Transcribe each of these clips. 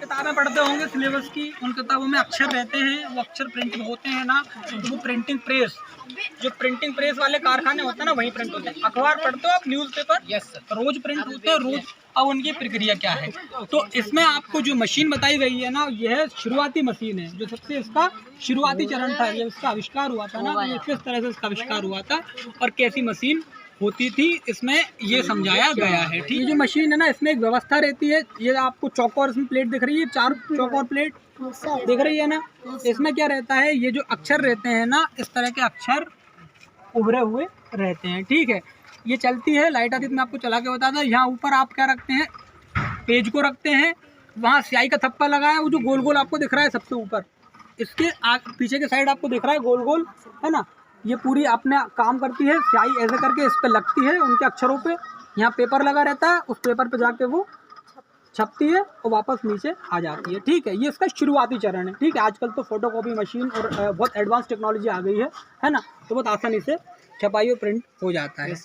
किताबें पढ़ते होंगे सिलेबस की, उन किताबों में अक्षर रहते हैं, वो अक्षर प्रिंट होते हैं ना, तो वो प्रिंटिंग प्रेस, जो प्रिंटिंग प्रेस वाले कारखाने होते हैं ना, वहीं प्रिंट होते हैं। अखबार पढ़ते हो आप, न्यूज़पेपर? यस सर, रोज प्रिंट होते हैं रोज। अब उनकी प्रक्रिया क्या है, तो इसमें आपको जो मशीन बताई गई है ना, यह शुरुआती मशीन है, जो सबसे इसका शुरुआती चरण था, ये इसका आविष्कार हुआ था ना, ये किस तरह से इसका आविष्कार हुआ था और कैसी मशीन होती थी, इसमें ये समझाया गया है। ठीक, ये जो मशीन है ना, इसमें एक व्यवस्था रहती है। ये आपको चौकोर इसमें प्लेट दिख रही है, 4 चौकोर प्लेट दिख रही है ना, इसमें क्या रहता है, ये जो अक्षर रहते हैं ना, इस तरह के अक्षर उभरे हुए रहते हैं। ठीक है, ये चलती है, लाइट आती है, मैं आपको चला के बताता। यहाँ ऊपर आप क्या रखते हैं, पेज को रखते हैं, वहाँ स्याही का थप्पा लगा है, वो जो गोल गोल आपको दिख रहा है सबसे ऊपर, इसके पीछे के साइड आपको दिख रहा है गोल गोल, है ना, ये पूरी अपने काम करती है। स्याही ऐसे करके इस पर लगती है उनके अक्षरों पे, यहाँ पेपर लगा रहता है, उस पेपर पे जाके वो छपती है और वापस नीचे आ जाती है। ठीक है, ये इसका शुरुआती चरण है। ठीक है, आजकल तो फोटोकॉपी मशीन और बहुत एडवांस टेक्नोलॉजी आ गई है ना, तो बहुत आसानी से छपाई और प्रिंट हो जाता है।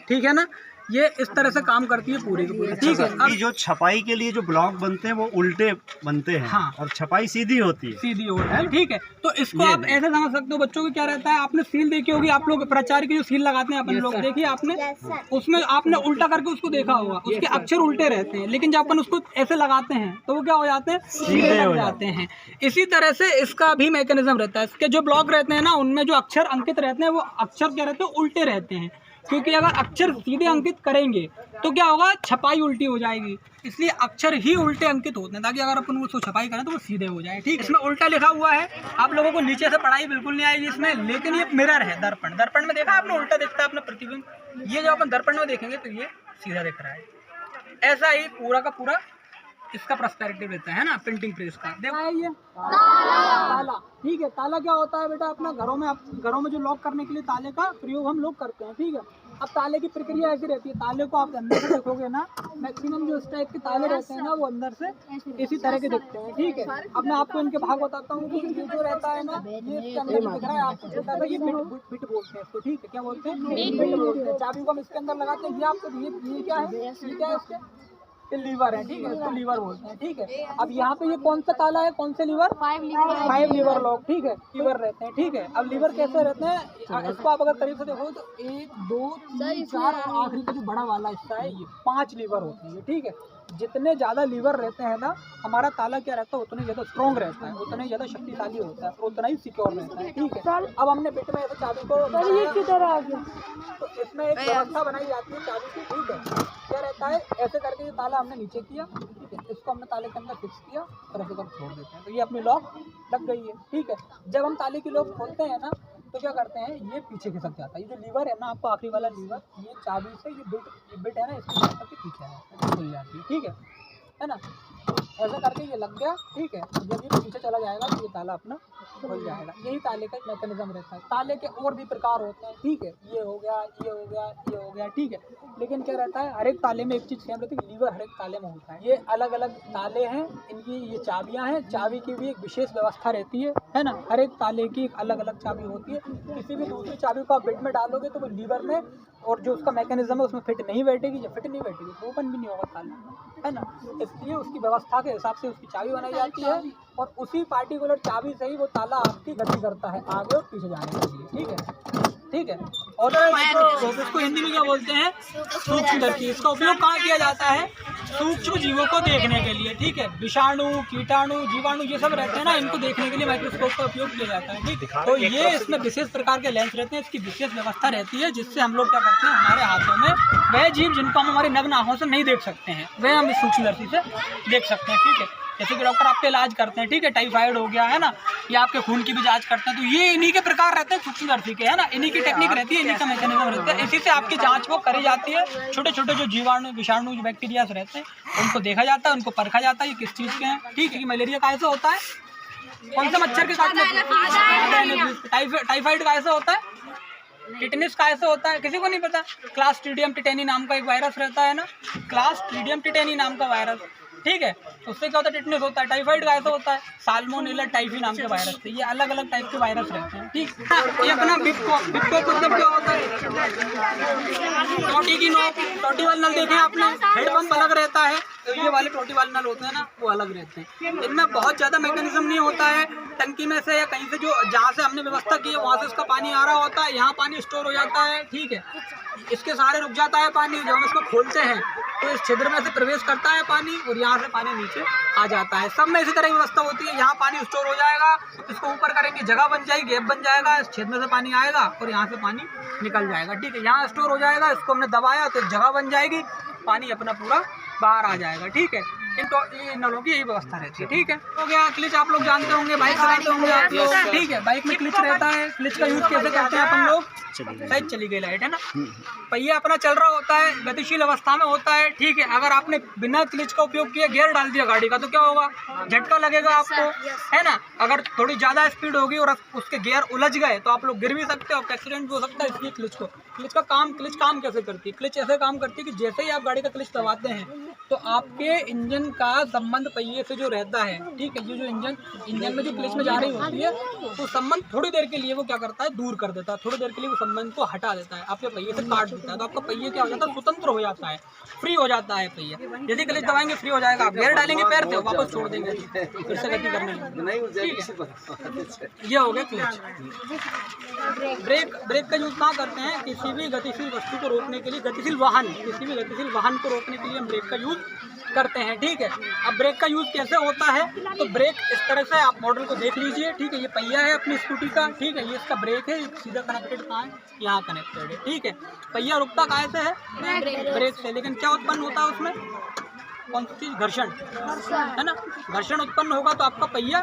ठीक है ना, ये इस तरह से काम करती है पूरी की पूरी। ठीक है, अब जो छपाई के लिए जो ब्लॉक बनते हैं वो उल्टे बनते हैं। हाँ, और छपाई सीधी होती है, सीधी होती है। ठीक है, तो इसको आप ऐसे समझ सकते हो, बच्चों को क्या रहता है, आपने सील देखी होगी, आप लोग प्राचार्य की जो सील लगाते हैं अपन लोग, देखिए आपने, उसमें आपने उल्टा करके उसको देखा होगा, उसके अक्षर उल्टे रहते हैं, लेकिन जब अपन उसको ऐसे लगाते हैं तो वो क्या हो जाते हैं, सीधे हो जाते हैं। इसी तरह से इसका भी मैकेनिज्म रहता है। इसके जो ब्लॉक रहते हैं ना, उनमें जो अक्षर अंकित रहते हैं, वो अक्षर क्या रहते हैं, उल्टे रहते हैं, क्योंकि अगर अक्षर सीधे अंकित करेंगे तो क्या होगा, छपाई उल्टी हो जाएगी, इसलिए अक्षर ही उल्टे अंकित होते हैं, ताकि अगर अपन उसको छपाई करें तो वो सीधे हो जाए। ठीक, इसमें उल्टा लिखा हुआ है, आप लोगों को नीचे से पढ़ाई बिल्कुल नहीं आएगी इसमें, लेकिन ये मिरर है, दर्पण, दर्पण में देखा आपने उल्टा दिखता है अपना प्रतिबिंब, ये जो अपन दर्पण में देखेंगे तो ये सीधा दिख रहा है। ऐसा ही पूरा का पूरा इसका पर्सपेक्टिव रहता है ना प्रिंटिंग प्रेस का। देखो ये ताला, ठीक है, ताला क्या होता है बेटा, अपना घरों में जो लॉक करने के लिए ताले का प्रयोग हम लोग करते हैं। ठीक है, अब ताले की प्रक्रिया ऐसी रहती है, ताले को आप अंदर से देखोगे ना, मैक्सिमम जो इस टाइप के ताले रहते हैं ना, वो अंदर से इसी तरह के दिखते हैं। ठीक है, अब मैं आपको इनके भाग बताता हूँ कि ये जो रहता है ना, ये इसके अंदर दिख रहा है आपको छोटा सा, ये बिट बोलते हैं इसको। ठीक है, क्या बोलते हैं, बिट बोलते हैं। चाबी को हम इसके अंदर लगाते हैं, ये आपको ये क्या है, ये क्या है, इसके लीवर है। ठीक है, इसको लीवर बोलते हैं। ठीक है, अब यहाँ पे ये कौन सा ताला है, कौन से लीवर, 5 लीवर लॉक। ठीक है, लीवर रहते हैं। ठीक है, अब लीवर कैसे रहते हैं, इसको आप अगर करीब से देखो तो 1 2 3 4 और आखिरी का जो बड़ा वाला हिस्सा है, ये 5 लीवर होती है। ठीक है, जितने ज़्यादा लीवर रहते हैं ना, हमारा ताला क्या रहता है, उतने ज़्यादा स्ट्रॉन्ग रहता है, उतना ही ज़्यादा शक्तिशाली होता है, उतना ही सिक्योर रहता है। ठीक है, अब हमने बिट में ऐसे चाबी को, ये किधर आ गया, तो इसमें एक व्यवस्था बनाई जाती है चाबी की। ठीक है, क्या रहता है, ऐसे करके ये ताला हमने नीचे किया, ठीक है, इसको हमने ताले के अंदर फिक्स किया और ऐसे कर छोड़ देते हैं, तो ये अपनी लॉक लग गई है। ठीक है, जब हम ताले की लॉक खोलते हैं ना, तो क्या करते हैं, ये पीछे खिसक जाता है, ये जो लीवर है ना, आपको आखिरी वाला लीवर, ये चाबी से ये बिट है ना, इसको करके पीछे आ जाता है, खुल जाती है। ठीक है ना, ऐसा करके ये लग गया। ठीक है, जब ये पीछे चला जाएगा तो ये ताला अपना खुल जाएगा। यही ताले का एक मैकेनिज्म रहता है। ताले के और भी प्रकार होते हैं। ठीक है, ये हो गया, ये हो गया, ये हो गया। ठीक है, लेकिन क्या रहता है, हर एक ताले में एक चीज़ सेम रहती है, लीवर हर एक ताले में होता है। ये अलग अलग ताले हैं, इनकी ये चाबियां हैं, चाबी की भी एक विशेष व्यवस्था रहती है ना, हर एक ताले की एक अलग अलग चाबी होती है। किसी भी दूसरी चाबी को आप बिट में डालोगे तो वो लीवर में, और जो उसका मैकेनिज्म है उसमें फिट नहीं बैठेगी, जब फिट नहीं बैठेगी तो ओपन भी नहीं होगा ताला, है ना। इसलिए उसकी व्यवस्था के हिसाब से उसकी चाबी बनाई जाती है, और उसी पार्टिकुलर चाबी से ही वो ताला आपकी गति करता है आगे और पीछे जाने के लिए। ठीक है, ठीक है, और इसको हिंदी में क्या बोलते हैं, सूक्ष्मदर्शी। इसका उपयोग कहाँ किया जाता है, सूक्ष्म जीवों को देखने के लिए। ठीक है, विषाणु, कीटाणु, जीवाणु ये सब रहते हैं ना, इनको देखने के लिए माइक्रोस्कोप का उपयोग किया जाता है। ठीक है, तो ये इसमें विशेष प्रकार के लेंस रहते हैं, इसकी विशेष व्यवस्था रहती है, जिससे हम लोग क्या करते हैं, हमारे हाथों में वह जीव जिनको हम हमारी नग्न आँखों से नहीं देख सकते हैं, वह हम इस सूक्ष्मदर्शी से देख सकते हैं। ठीक है, जैसे कि डॉक्टर आपके इलाज करते हैं, ठीक है, टाइफाइड हो गया है ना, या आपके खून की भी जांच करते हैं, तो ये इन्हीं के प्रकार रहते हैं सूक्ष्मदर्शी के, है ना, इन्हीं की टेक्निक रहती है, इन्हीं का मैकेनिज्म रहता है, इसी से आपकी जांच वो करी जाती है। छोटे छोटे जो जीवाणु, विषाणु, जो बैक्टीरिया रहते हैं, उनको देखा जाता है, उनको परखा जाता है, ये किस चीज़ के हैं। ठीक है, मलेरिया का ऐसा होता है, कौन सा मच्छर के काटने, टाइफाइड का ऐसा होता है, टिटेनस का ऐसा होता है, किसी को नहीं पता। क्लास्ट्रीडियम टिटेनी नाम का एक वायरस रहता है ना, क्लास्ट्रीडियम टिटेनी नाम का वायरस, ठीक है। उससे क्या होता है, टिटनेस होता है। टाइफाइड का ऐसा होता है, साल्मोनेला टाइफी नाम के वायरस से। ये अलग अलग टाइप के वायरस रहते हैं, ठीक। ये अपना बिपको मतलब क्या होता है, टोटी की नोक, टोटी वाला नल देखे आपने, हेडपम्प अलग रहता है, तो ये वाले टोटी वाले नल होते हैं ना, वो अलग रहते हैं। इनमें बहुत ज़्यादा मैकेनिज्म नहीं होता है, टंकी में से या कहीं से जो जहाँ से हमने व्यवस्था की है वहाँ से उसका पानी आ रहा होता है, यहाँ पानी स्टोर हो जाता है, ठीक है। इसके सहारे रुक जाता है पानी, जब हम इसको खोलते हैं तो इस छिद्र में से प्रवेश करता है पानी और यहाँ से पानी नीचे आ जाता है। सब में इसी तरह की व्यवस्था होती है। यहाँ पानी स्टोर हो जाएगा, इसको ऊपर करेंगे, जगह बन जाएगी, गैप बन जाएगा, इस छिद्र में से पानी आएगा और यहाँ से पानी निकल जाएगा, ठीक है। यहाँ स्टोर हो जाएगा, इसको हमने दबाया तो जगह बन जाएगी, पानी अपना पूरा बाहर आ जाएगा, ठीक है। इन नलों की यही व्यवस्था रहती है, ठीक है। हो गया क्लिच, आप लोग जानते होंगे, बाइक चलाते होंगे आप लोग, ठीक है। बाइक में क्लिच रहता है, क्लिच का यूज कैसे करते हैं अपन लोग, शायद चली गई लाइट, है ना। पहिया अपना चल रहा होता है, गतिशील अवस्था में होता है, ठीक है। अगर आपने बिना क्लिच का उपयोग किया गियर डाल दिया गाड़ी का तो क्या होगा, झटका लगेगा आपको, है ना। अगर थोड़ी ज़्यादा स्पीड होगी और उसके गियर उलझ गए तो आप लोग गिर भी सकते हो, एक्सीडेंट भी हो सकता है। इसलिए क्लिच काम कैसे करती है, क्लिच ऐसे काम करती है कि जैसे ही आप गाड़ी का क्लिच दबाते हैं तो आपके इंजन का संबंध पहिए से जो रहता है, ठीक है। ये जो इंजन में जो क्लिच में जा रही होती है तो संबंध थोड़ी देर के लिए वो क्या करता है, दूर कर देता है, थोड़ी देर के लिए वो संबंध को हटा देता है, आपके पहिए से काट देता है। तो आपका पहिए क्या हो जाता है, स्वतंत्र हो जाता है, फ्री हो जाता है पहिया। यदि क्लिच दबाएंगे फ्री हो जाएगा, आप गियर डालेंगे पैर से वापस छोड़ देंगे, फिर से गति करने लगेंगे। ये हो गया क्लिच। ब्रेक का यूज कहाँ करते हैं, किसी भी गतिशील वस्तु को रोकने के लिए, किसी भी गतिशील वाहन को रोकने के लिए हम ब्रेक का यूज करते हैं, ठीक है। अब ब्रेक का यूज कैसे होता है, तो ब्रेक इस तरह से आप मॉडल को देख लीजिए, ठीक है। ये पहिया है अपनी स्कूटी का, ठीक है। ये इसका ब्रेक है, सीधा कनेक्टेड कहाँ है, यहाँ कनेक्टेड है, ठीक है। पहिया रुकता कहाँ से है, ब्रेक से, लेकिन क्या उत्पन्न होता है उसमें, कौन सी चीज, घर्षण, है ना। घर्षण उत्पन्न होगा तो आपका पहिया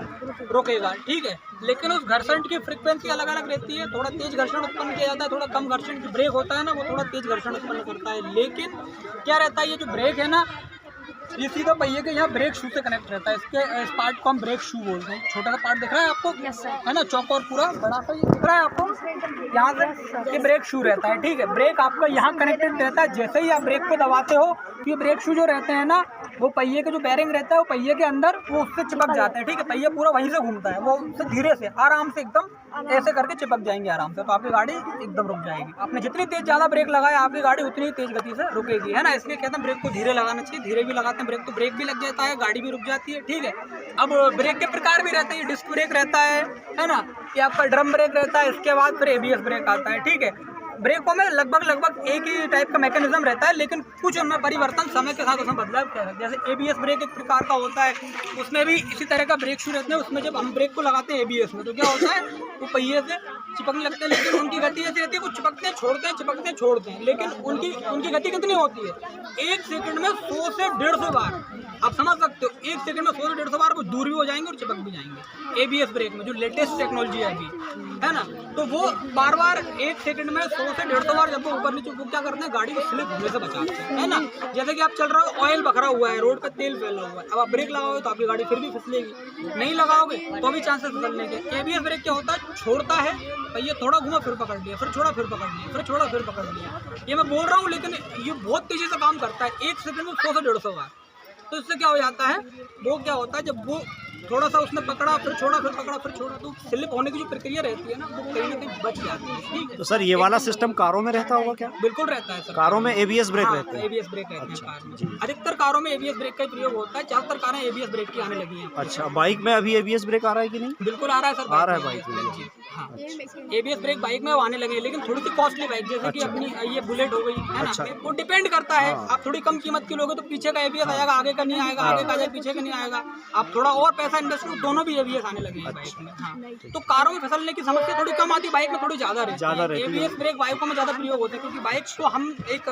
रुकेगा, ठीक है। लेकिन उस घर्षण की फ्रीक्वेंसी अलग अलग रहती है, थोड़ा तेज घर्षण उत्पन्न किया जाता है, थोड़ा कम घर्षण की ब्रेक होता है ना, वो थोड़ा तेज घर्षण उत्पन्न करता है। लेकिन क्या रहता है, ये जो ब्रेक है ना, ये सीधा पहिए के यहाँ ब्रेक शू से कनेक्ट रहता है। इसके इस पार्ट को हम ब्रेक शू बोलते हैं। छोटा सा पार्ट दिख रहा है आपको, है ना, चौकोर पूरा बड़ा सा ये दिख रहा है आपको, यहाँ से ये ब्रेक शू रहता है, ठीक है। ब्रेक आपका यहाँ कनेक्टेड रहता है, जैसे ही आप ब्रेक को दबाते हो ये ब्रेक शू जो रहते हैं ना, वो पहिए के जो बेरिंग रहता है वो पहिए के अंदर वो उससे चिपक जाते हैं, ठीक है। पहिया पूरा वहीं से घूमता है, वो उससे धीरे से आराम से एकदम ऐसे करके चिपक जाएंगे आराम से, तो आपकी गाड़ी एकदम रुक जाएगी। आपने जितनी तेज ज़्यादा ब्रेक लगाया आपकी गाड़ी उतनी ही तेज गति से रुकेगी, है ना। इसलिए कहते हैं ब्रेक को धीरे लगाना चाहिए, धीरे भी लगाते हैं ब्रेक तो ब्रेक भी लग जाता है, गाड़ी भी रुक जाती है, ठीक है। अब ब्रेक के प्रकार भी रहते हैं, डिस्क ब्रेक रहता है ना, ये आपका ड्रम ब्रेक रहता है, इसके बाद फिर ABS ब्रेक आता है, ठीक है। ब्रेकों में लगभग एक ही टाइप का मैकेनिज्म रहता है, लेकिन कुछ उनमें परिवर्तन समय के साथ उसमें बदलाव किया है। जैसे ABS ब्रेक एक प्रकार का होता है, उसमें भी इसी तरह का ब्रेक शू रहते हैं। उसमें जब हम ब्रेक को लगाते हैं ABS में तो क्या होता है, वो पहिए से चिपकने लगते हैं, लेकिन उनकी गति ऐसी रहती है, वो चिपकते हैं छोड़ते हैं, चिपकते हैं छोड़ते हैं, लेकिन उनकी गति कितनी होती है, 1 सेकंड में 100 से 150 बार। आप समझ सकते हो, 1 सेकंड में 100 से 150 बार वो दूर भी हो जाएंगे और चिपक भी जाएंगे। ABS ब्रेक में जो लेटेस्ट टेक्नोलॉजी है अभी, है ना, तो वो बार बार 1 सेकंड में 100 से 150 बार जब वो ऊपर नीचे वो क्या करते हैं, गाड़ी को स्लिप होने से बचाते हैं, है ना। जैसे कि आप चल रहे हो, ऑयल बखरा हुआ है, रोड पे तेल फैला हुआ है, अब आप ब्रेक लगाओगे तो आपकी गाड़ी फिर भी फिसलेगी, नहीं लगाओगे तो भी चांसेस फिसलने के। ABS ब्रेक क्या होता है, छोड़ता है, ये थोड़ा घुमा फिर पकड़ लिया, फिर छोड़ा फिर पकड़ लिया, फिर छोड़ा फिर पकड़ लिया। ये मैं बोल रहा हूँ, लेकिन ये बहुत तेजी से काम करता है, 1 सेकंड में 100 से 150 बार। तो इससे क्या हो जाता है, वो क्या होता है, जब वो थोड़ा सा उसने पकड़ा फिर छोड़ा फिर पकड़ा फिर छोड़ा, तो स्लिप होने की जो प्रक्रिया रहती है ना, वो कहीं ना कहीं बच जाती है, ठीक है। तो सर ये वाला सिस्टम कारों में रहता होगा क्या? बिल्कुल रहता है सर, कारों में ABS ब्रेक रहते हैं। ABS ब्रेक रहते हैं कार में, अधिकतर कारों में ABS ब्रेक का प्रयोग होता है, ज़्यादातर कारें ABS ब्रेक की आने लगी हैं। अच्छा, बाइक में अभी ABS ब्रेक आ रहा है कि नहीं? बिल्कुल आ रहा है सर, आ रहा है बाइक में, हाँ। ABS ब्रेक बाइक में आने लगे हैं, लेकिन थोड़ी सी कॉस्टली बाइक, जैसे कि अपनी ये बुलेट हो गई, है ना, वो डिपेंड करता है। आप थोड़ी कम कीमत की लोगे तो पीछे का ABS आएगा, आगे का नहीं आएगा, आगे का जाएगा पीछे का नहीं आएगा। आप थोड़ा और पैसा इन्वेस्ट करो, दोनों भी ABS आने लगे हैं बाइक में, हाँ। तो कारों में फिसलने की समस्या थोड़ी कम आती है, बाइक में थोड़ी ज़्यादा रहती है। ABS ब्रेक बाइकों में ज़्यादा प्रयोग होते हैं, क्योंकि बाइक को हम एक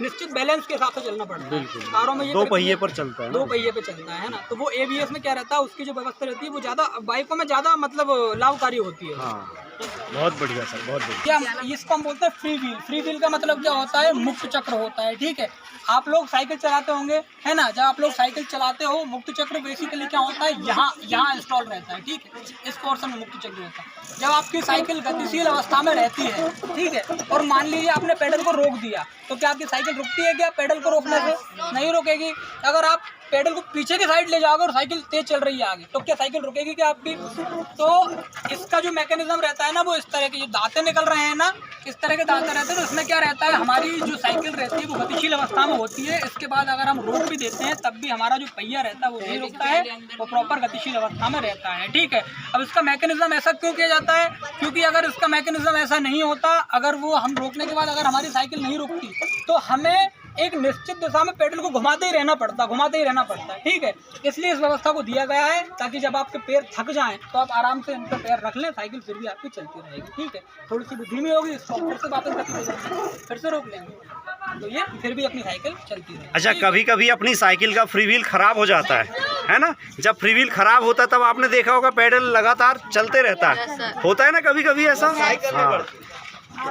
निश्चित बैलेंस के हिसाब से चलना पड़ता है। कारों में ये 2 पहिए पर चलता है, 2 पहिए पे चलता है ना, तो वो ABS में क्या रहता है, उसकी जो व्यवस्था रहती है वो ज़्यादा बाइकों में ज़्यादा मतलब लाभकारी होती है। बहुत बढ़िया सर, बहुत बढ़िया। क्या इसको हम बोलते हैं फ्री व्हील। फ्री व्हील का मतलब क्या होता है, मुक्त चक्र होता है, ठीक है। आप लोग साइकिल चलाते होंगे, है ना, जब आप लोग साइकिल चलाते हो, मुक्त चक्र बेसिकली क्या होता है, यहाँ इंस्टॉल रहता है, ठीक है। इस पोर्शन में मुक्त चक्र होता है। जब आपकी साइकिल गतिशील अवस्था में रहती है, ठीक है, और मान लीजिए आपने पेडल को रोक दिया, तो क्या आपकी साइकिल रुकती है क्या? पेडल को रोकने से नहीं रुकेगी। अगर आप पेडल को पीछे की साइड ले जाओगे और साइकिल तेज चल रही है आगे, तो क्या साइकिल रुकेगी क्या आपकी? तो इसका जो मैकेनिज्म रहता है ना, वो इस तरह के जो दांतें निकल रहे हैं ना, इस तरह के दांते रहते हैं। तो इसमें क्या रहता है, हमारी जो साइकिल रहती है वो गतिशील अवस्था में होती है। इसके बाद अगर हम रोक भी देते हैं तब भी हमारा जो पहिया रहता है वो नहीं रुकता है, वो प्रॉपर गतिशील अवस्था में रहता है, ठीक है। अब इसका मैकेनिज्म ऐसा क्यों किया जाता है? क्योंकि अगर इसका मैकेनिज्म ऐसा नहीं होता, अगर वो हम रोकने के बाद अगर हमारी साइकिल नहीं रुकती, तो हमें एक निश्चित दिशा में पेडल को घुमाते ही रहना पड़ता है, ठीक है। इसलिए इस व्यवस्था को दिया गया है ताकि जब आपके पैर थक जाएं तो आप आराम से इन पर पैर रख लें, साइकिल फिर भी आपकी चलती रहेगी, ठीक है। थोड़ी सी धीमी होगी, इसको फिर से वापस गति हो जाएगी, फिर से रोक लेंगे, तो ये फिर भी अपनी साइकिल चलती रहेगी। अच्छा, कभी कभी अपनी साइकिल का फ्री व्हील खराब हो जाता है ना? जब फ्री व्हील खराब होता है तब आपने देखा होगा पेडल लगातार चलते रहता है, होता है ना कभी कभी ऐसा? हाँ,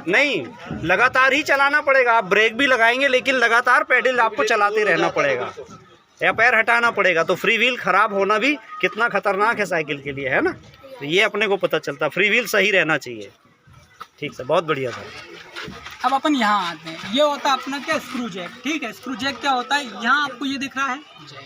नहीं, लगातार ही चलाना पड़ेगा। आप ब्रेक भी लगाएंगे लेकिन लगातार पेडल आपको चलाते रहना पड़ेगा या पैर हटाना पड़ेगा। तो फ्री व्हील खराब होना भी कितना खतरनाक है साइकिल के लिए, है ना? तो ये अपने को पता चलता, फ्री व्हील सही रहना चाहिए। ठीक सर, बहुत बढ़िया सर। अब अपन यहाँ आते हैं, ये होता है अपना क्या, स्क्रू जैक, ठीक है। स्क्रू जैक क्या होता है, यहाँ आपको ये दिख रहा है,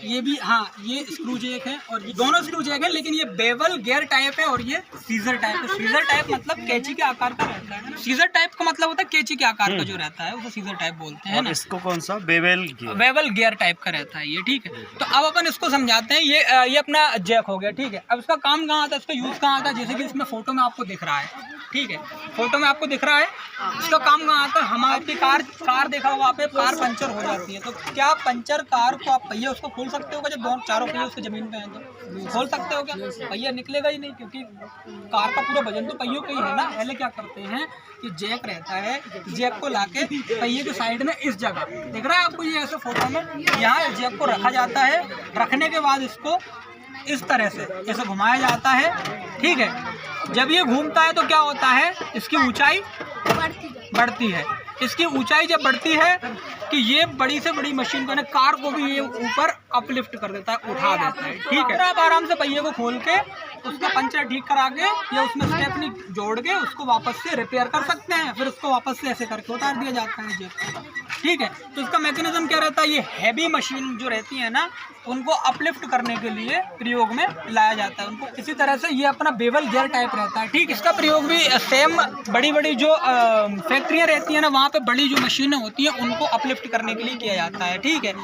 ये भी, हाँ, ये स्क्रू जैक है और ये दोनों स्क्रू जैक है, लेकिन ये बेवल गियर टाइप है और ये सीजर टाइप है। सीजर टाइप मतलब कैंची के आकार का रहता है। सीजर टाइप का मतलब होता है कैंची के आकार का जो रहता है, उसे सीजर टाइप बोलते हैं ना। इसको कौन सा बेवल गियर टाइप का रहता है ये, ठीक है। तो अब अपन इसको समझाते हैं। ये अपना जैक हो गया, ठीक है। अब इसका काम कहाँ आता है, इसका यूज कहाँ आता है? जैसे कि इसमें फोटो में आपको दिख रहा है, ठीक है, फोटो में आपको दिख रहा है, इसका काम कहाँ आता है? हमारी कार देखा होगा आपने, कार पंचर हो जाती है, तो क्या पंचर कार को आप पहिया उसको खोल सकते हो क्या? जब दोनों चारों पहिए उसके जमीन पे हैं तो खोल सकते हो क्या? पहिया निकलेगा ही नहीं, क्योंकि कार का पूरा वजन तो पहियों का ही है ना। पहले क्या करते हैं कि जैक रहता है, जैक को लाके पहिए के साइड में इस जगह दिख रहा है आपको, ये ऐसे फोटो में, यहाँ जैक को रखा जाता है। रखने के बाद इसको इस तरह से ऐसे घुमाया जाता है, ठीक है। जब ये घूमता है तो क्या होता है, इसकी ऊंचाई बढ़ती है। इसकी ऊंचाई जब बढ़ती है कि ये बड़ी से बड़ी मशीन को, कार को भी ये ऊपर अपलिफ्ट कर देता है, उठा देता है, ठीक है। आप आराम से पहिए को खोल के उसका पंचर ठीक करा के या उसमें स्टेपनी जोड़ के उसको वापस से रिपेयर कर सकते हैं, फिर उसको वापस से ऐसे करके उतार दिया जाता है जैक, ठीक है। तो इसका मैकेनिज्म क्या रहता है, ये हैवी मशीन जो रहती है ना, उनको अपलिफ्ट करने के लिए प्रयोग में लाया जाता है उनको। इसी तरह से ये अपना बेवल गियर टाइप रहता है, ठीक। इसका प्रयोग भी सेम बड़ी बड़ी जो फैक्ट्रियाँ रहती है ना, वहाँ पे बड़ी जो मशीनें होती हैं उनको अपलिफ्ट करने के लिए किया जाता है, ठीक है।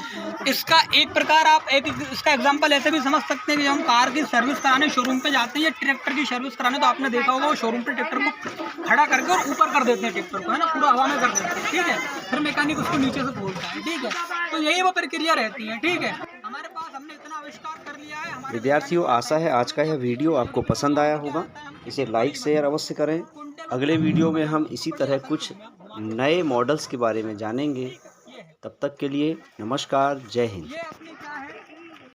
इसका एक प्रकार आप इसका एग्जांपल ऐसे भी समझ सकते हैं कि जब हम कार की सर्विस कराने शोरूम पे जाते हैं या ट्रैक्टर की सर्विस कराने, तो आपने देखा होगा वो शोरूम पे ट्रैक्टर को खड़ा करके और ऊपर कर देते हैं ट्रैक्टर को, है ना, पूरा हवा में कर देते हैं, ठीक है। फिर मैकेनिक उसको नीचे से खोलता है, ठीक है। तो यही वो प्रक्रिया रहती है, ठीक है। हमारे पास हमने इतना आविष्कार कर लिया है। विद्यार्थियों, आशा है आज का यह वीडियो आपको पसंद आया होगा। इसे लाइक शेयर अवश्य करें। अगले वीडियो में हम इसी तरह कुछ नए मॉडल्स के बारे में जानेंगे। तब तक के लिए नमस्कार, जय हिंद।